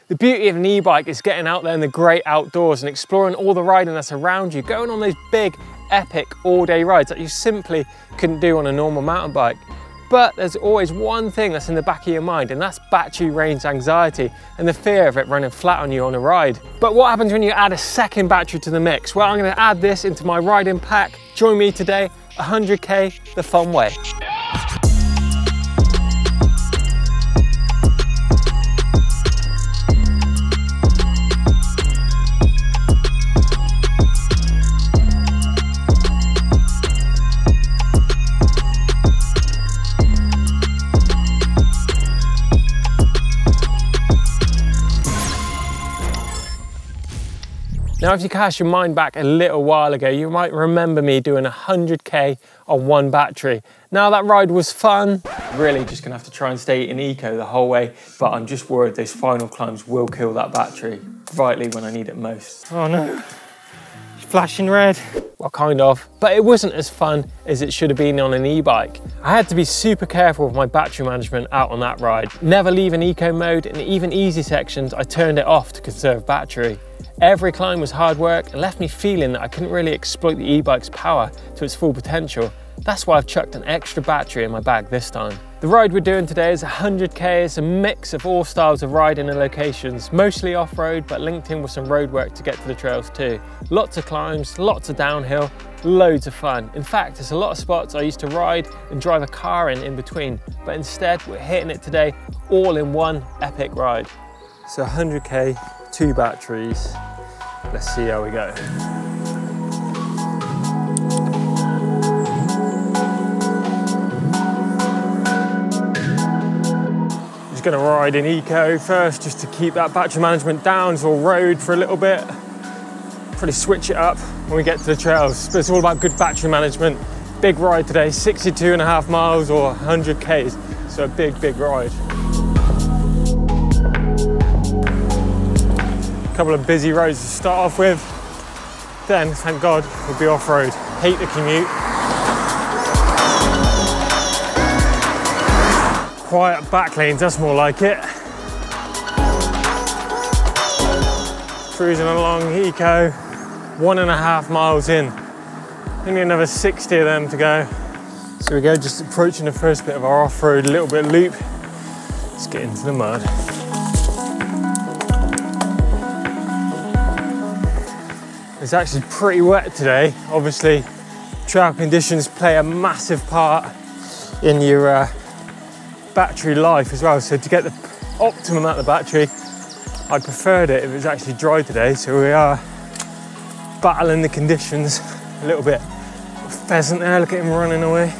The beauty of an e-bike is getting out there in the great outdoors and exploring all the riding that's around you, going on those big, epic all-day rides that you simply couldn't do on a normal mountain bike. But there's always one thing that's in the back of your mind, and that's battery range anxiety and the fear of it running flat on you on a ride. But what happens when you add a second battery to the mix? Well, I'm going to add this into my riding pack. Join me today, 100k the fun way. Now, if you cast your mind back a little while ago, you might remember me doing 100k on one battery. Now, that ride was fun. Really just gonna have to try and stay in eco the whole way, but I'm just worried those final climbs will kill that battery vitally when I need it most. Oh no, it's flashing red. Well, kind of, but it wasn't as fun as it should have been on an e-bike. I had to be super careful with my battery management out on that ride. Never leave in eco mode, and even easy sections, I turned it off to conserve battery. Every climb was hard work and left me feeling that I couldn't really exploit the e-bike's power to its full potential. That's why I've chucked an extra battery in my bag this time. The ride we're doing today is 100k. It's a mix of all styles of riding and locations, mostly off-road, but linked in with some road work to get to the trails too. Lots of climbs, lots of downhill, loads of fun. In fact, there's a lot of spots I used to ride and drive a car in between, but instead we're hitting it today all in one epic ride. So 100k, 2 batteries. Let's see how we go. Just gonna ride in eco first, just to keep that battery management down, so we'll road for a little bit. Probably switch it up when we get to the trails, but it's all about good battery management. Big ride today, 62.5 miles or 100 Ks, so a big, big ride. Couple of busy roads to start off with, then thank God we'll be off-road. Hate the commute. Quiet back lanes, that's more like it. Cruising along eco, 1.5 miles in. Only another 60 of them to go. So we go, just approaching the first bit of our off-road, a little bit loop. Let's get into the mud. It's actually pretty wet today. Obviously, trail conditions play a massive part in your battery life as well. So to get the optimum out of the battery, I preferred it if it was actually dry today. So we are battling the conditions a little bit. Pheasant there, look at him running away.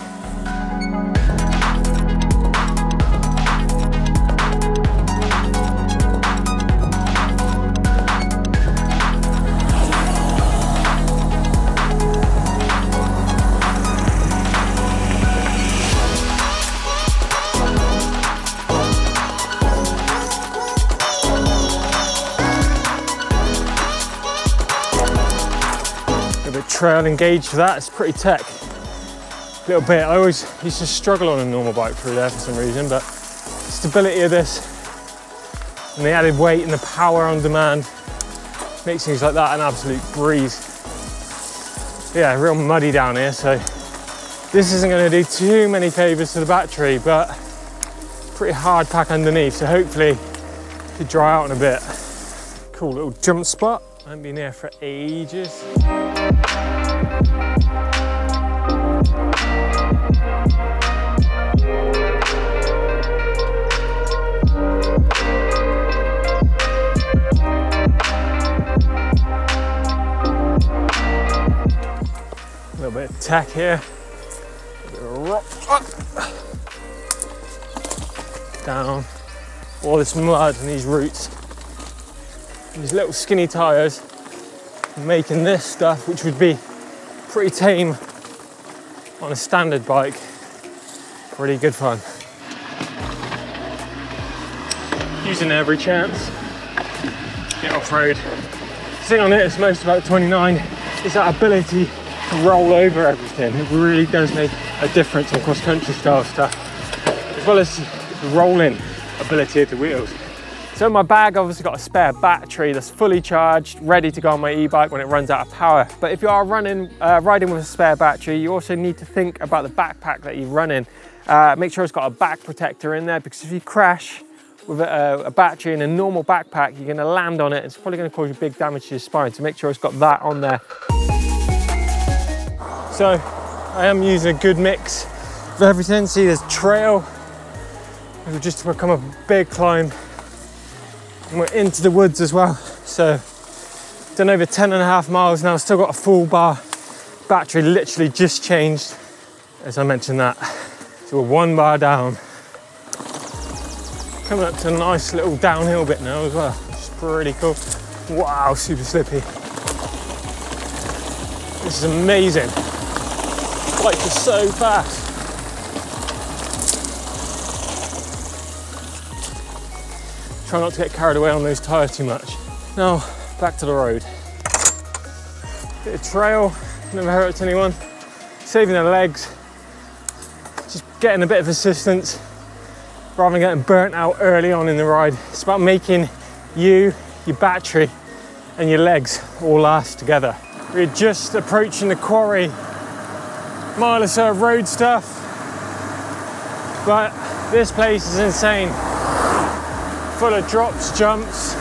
Trail engaged for that, it's pretty tech. A little bit, I always used to struggle on a normal bike through there for some reason, but the stability of this and the added weight and the power on demand makes things like that an absolute breeze. Yeah, real muddy down here, so this isn't going to do too many favours to the battery, but pretty hard pack underneath, so hopefully it could dry out in a bit. Cool little jump spot, I haven't been here for ages. A little bit of tack here, a bit of rock up, down, all this mud and these roots, and these little skinny tyres, making this stuff, which would be pretty tame on a standard bike, pretty good fun. Using every chance, get off-road. The thing on it that's most about 29 is that ability to roll over everything. It really does make a difference on cross-country style stuff, as well as the rolling ability of the wheels. So in my bag, I've obviously got a spare battery that's fully charged, ready to go on my e-bike when it runs out of power. But if you are riding with a spare battery, you also need to think about the backpack that you run in. Make sure it's got a back protector in there, because if you crash with a battery in a normal backpack, you're gonna land on it. It's probably gonna cause you big damage to your spine. So make sure it's got that on there. So I am using a good mix of everything. See, there's trail. We've just become a big climb. And we're into the woods as well. So done over 10.5 miles now. Still got a full bar battery, literally just changed as I mentioned that. So we're 1 bar down. Coming up to a nice little downhill bit now as well, which is pretty cool. Wow, super slippy. This is amazing. Bike is so fast. Try not to get carried away on those tyres too much. Now, back to the road. Bit of trail, never hurts anyone. Saving their legs. Just getting a bit of assistance rather than getting burnt out early on in the ride. It's about making you, your battery, and your legs all last together. We're just approaching the quarry. Mile or so of road stuff, but this place is insane. Full of drops, jumps,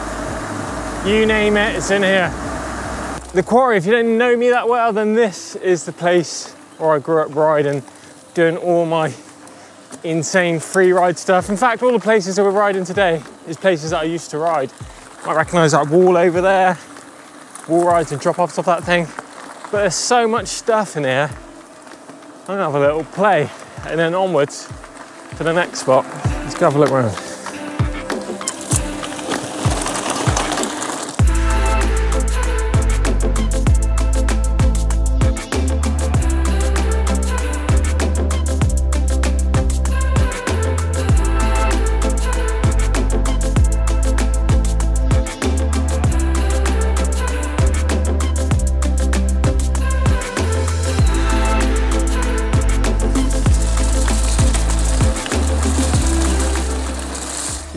you name it, it's in here. The quarry, if you don't know me that well, then this is the place where I grew up riding, doing all my insane free ride stuff. In fact, all the places that we're riding today is places that I used to ride. You might recognise that wall over there, wall rides and drop-offs off that thing. But there's so much stuff in here. I'm gonna have a little play and then onwards to the next spot. Let's go have a look around.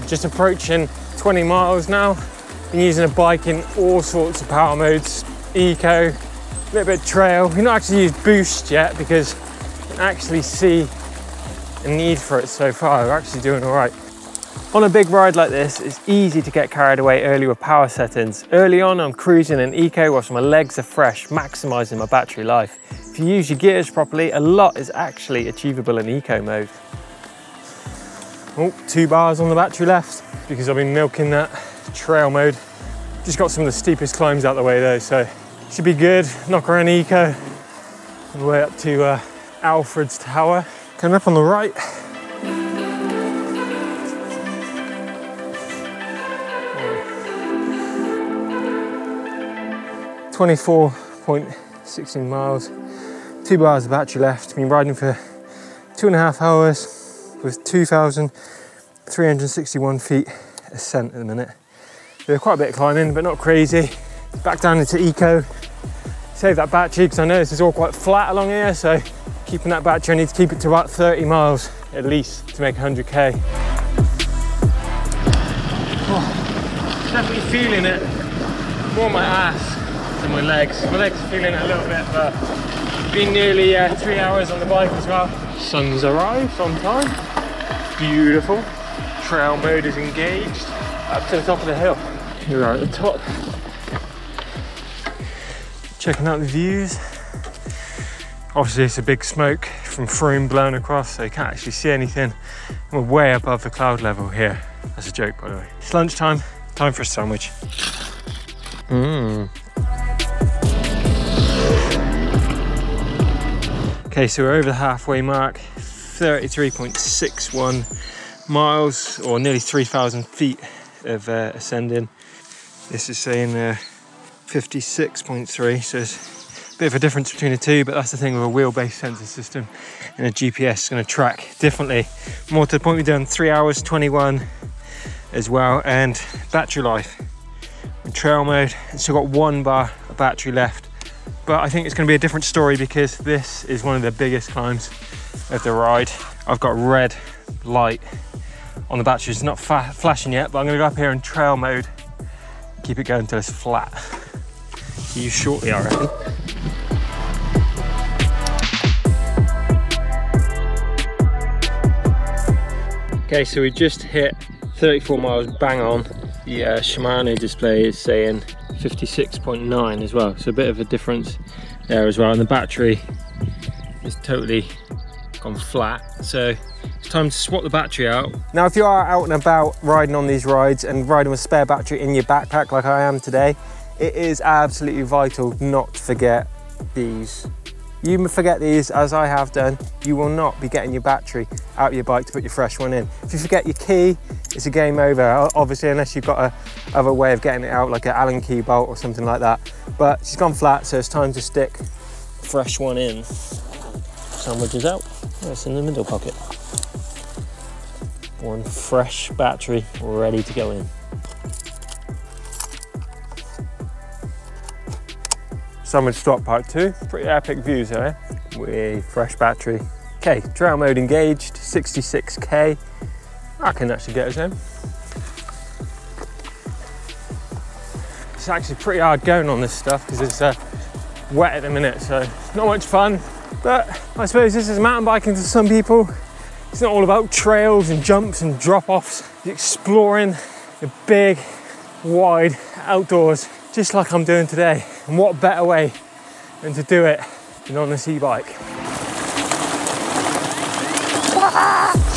Just approaching 20 miles now. Been using a bike in all sorts of power modes. Eco, a little bit of trail. We've not actually used boost yet because I can actually see a need for it so far. We're actually doing all right. On a big ride like this, it's easy to get carried away early with power settings. Early on, I'm cruising in eco whilst my legs are fresh, maximising my battery life. If you use your gears properly, a lot is actually achievable in eco mode. Oh, 2 bars on the battery left because I've been milking that trail mode. Just got some of the steepest climbs out the way though, so should be good. Knock around eco all the way up to Alfred's Tower. Coming up on the right. Oh. 24.16 miles, 2 bars of battery left. Been riding for 2.5 hours. With 2,361 feet ascent at the minute. There's quite a bit of climbing, but not crazy. Back down into eco. Save that battery because I know this is all quite flat along here, so keeping that battery, I need to keep it to about 30 miles at least to make 100k. Oh, definitely feeling it. More on my ass than my legs. My legs are feeling it a little bit, but been nearly 3 hours on the bike as well. Sun's arrived on time. Beautiful. Trail mode is engaged. Up to the top of the hill. Here we are at the top. Checking out the views. Obviously it's a big smoke from Froome blown across, so you can't actually see anything. We're way above the cloud level here. That's a joke, by the way. It's lunchtime, time for a sandwich. Okay, so we're over the halfway mark, 33.61 miles, or nearly 3,000 feet of ascending. This is saying 56.3, so it's a bit of a difference between the two, but that's the thing with a wheel-based sensor system, and a GPS is going to track differently. More to the point, we've done 3 hours 21 as well, and battery life. In trail mode, it's still got 1 bar of battery left. But I think it's going to be a different story because this is one of the biggest climbs of the ride. I've got red light on the battery. It's not flashing yet, but I'm gonna go up here in trail mode. Keep it going until it's flat. See you shortly, I reckon. Okay, so we just hit 34 miles bang on. The Shimano display is saying 56.9 as well, so a bit of a difference there as well. And the battery is totally gone flat, so it's time to swap the battery out. Now, if you are out and about riding on these rides and riding with a spare battery in your backpack like I am today, it is absolutely vital not to forget these. You forget these, as I have done, you will not be getting your battery out of your bike to put your fresh one in. If you forget your key, it's a game over, obviously, unless you've got a other way of getting it out, like an Allen key bolt or something like that. But she's gone flat, so it's time to stick a fresh one in. Sandwich is out. Oh, it's in the middle pocket. One fresh battery ready to go in. Summer Stop Part 2, pretty epic views here, with fresh battery. Okay, trail mode engaged, 66k. I can actually get us in. It's actually pretty hard going on this stuff because it's wet at the minute, so not much fun. But I suppose this is mountain biking to some people. It's not all about trails and jumps and drop-offs. It's exploring the big, wide outdoors, just like I'm doing today. And what better way than to do it than on this e-bike.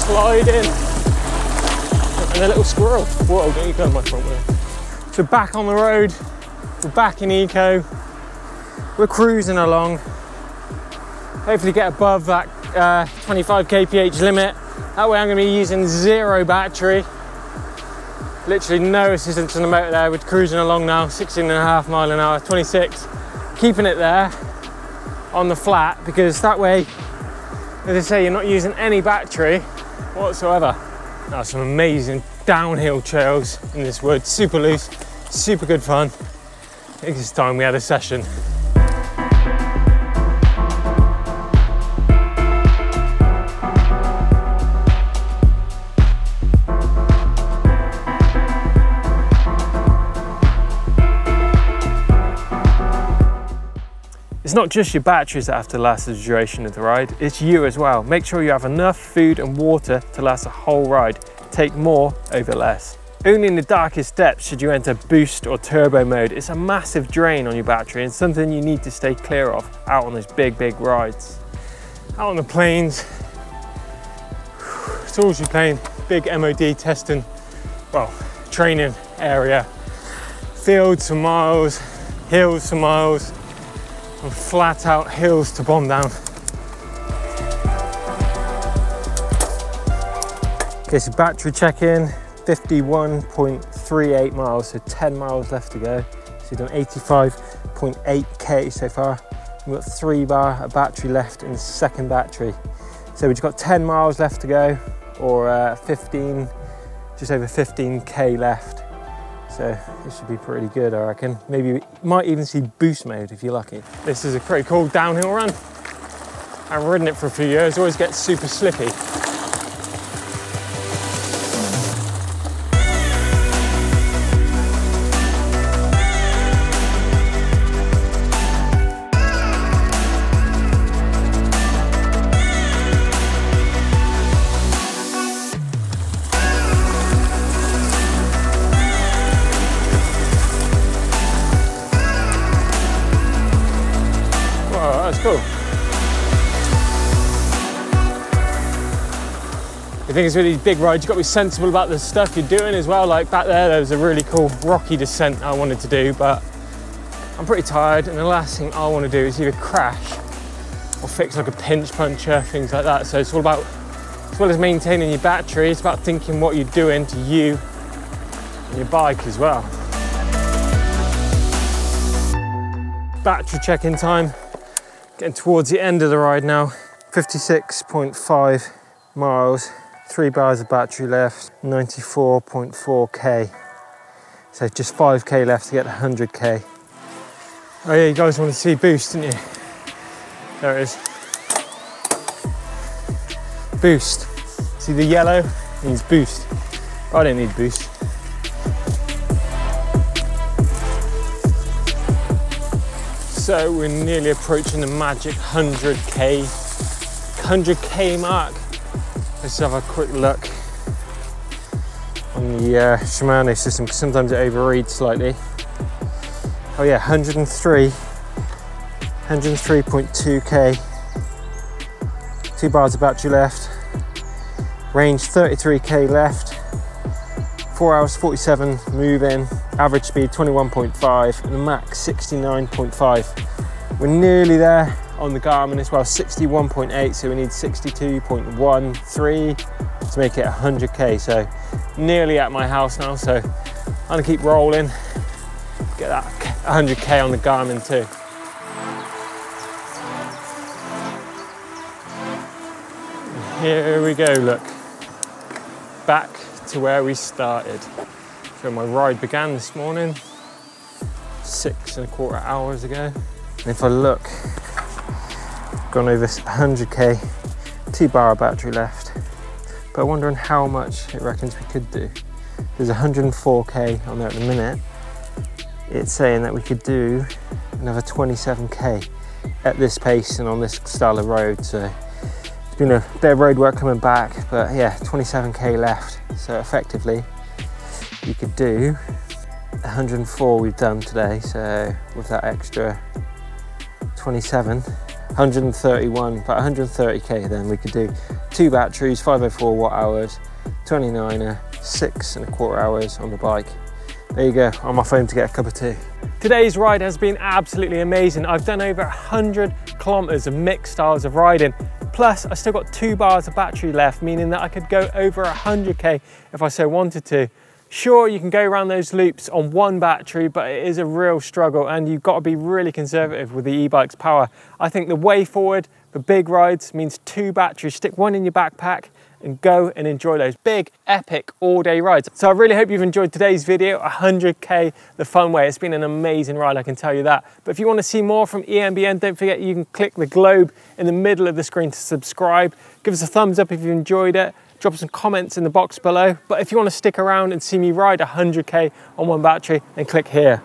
Slide in. And a little squirrel. Whoa, don't you go in my front wheel. So back on the road, we're back in eco. We're cruising along. Hopefully get above that 25 kph limit. That way I'm gonna be using 0 battery. Literally no assistance on the motor there. We're cruising along now, 16.5 mile an hour, 26. Keeping it there on the flat, because that way, as I say, you're not using any battery whatsoever. Now, some amazing downhill trails in this wood, super loose, super good fun. I think it's time we had a session. It's not just your batteries that have to last the duration of the ride, it's you as well. Make sure you have enough food and water to last the whole ride. Take more over less. Only in the darkest depths should you enter boost or turbo mode. It's a massive drain on your battery and something you need to stay clear of out on those big rides. Out on the plains, it's always playing big MOD testing, well, training area. Fields for miles, hills for miles, and flat out hills to bomb down. Okay, so battery check-in, 51.38 miles, so 10 miles left to go. So you've done 85.8k so far. We've got 3 bar of battery left in the second battery. So we've got 10 miles left to go, or just over 15k left. So this should be pretty good, I reckon. Maybe we might even see boost mode if you're lucky. This is a pretty cool downhill run. I've ridden it for a few years, always gets super slippy. Cool. The thing is with these big rides, you've got to be sensible about the stuff you're doing as well. Like back there was a really cool rocky descent I wanted to do, but I'm pretty tired, and the last thing I want to do is either crash or fix like a pinch puncture, things like that. So it's all about, as well as maintaining your battery, it's about thinking what you're doing to you and your bike as well. Battery check-in time. Getting towards the end of the ride now. 56.5 miles, 3 bars of battery left, 94.4k. So just 5k left to get to 100k. Oh yeah, you guys want to see boost, didn't you? There it is. Boost. See the yellow? Means boost. I don't need boost. So we're nearly approaching the magic 100k mark. Let's have a quick look on the Shimano system, because sometimes it overreads slightly. Oh yeah, 103.2k. 2 bars of battery left. Range 33k left. 4 hours 47 moving. Average speed 21.5 and the max 69.5. We're nearly there on the Garmin as well, 61.8, so we need 62.13 to make it 100k. So nearly at my house now, so I'm gonna keep rolling, get that 100k on the Garmin too. And here we go, look, back to where we started. So my ride began this morning 6.25 hours ago. And if I look, gone over 100k, 2 bar battery left. But I'm wondering how much it reckons we could do. There's 104k on there at the minute. It's saying that we could do another 27k at this pace and on this style of road. So it's been a bit of road work coming back, but yeah, 27k left. So effectively, you could do 104 we've done today. So with that extra 27, 131, about 130k then we could do 2 batteries, 504 watt hours, 29er, 6.25 hours on the bike. There you go, I'm off home to get a cup of tea. Today's ride has been absolutely amazing. I've done over 100 kilometers of mixed styles of riding. Plus, I still got 2 bars of battery left, meaning that I could go over 100k if I so wanted to. Sure, you can go around those loops on 1 battery, but it is a real struggle and you've got to be really conservative with the e-bike's power. I think the way forward for big rides means 2 batteries. Stick 1 in your backpack and go and enjoy those big, epic all-day rides. So I really hope you've enjoyed today's video, 100k the fun way. It's been an amazing ride, I can tell you that. But if you want to see more from EMBN, don't forget you can click the globe in the middle of the screen to subscribe. Give us a thumbs up if you enjoyed it. Drop some comments in the box below. But if you want to stick around and see me ride 100k on 1 battery, then click here.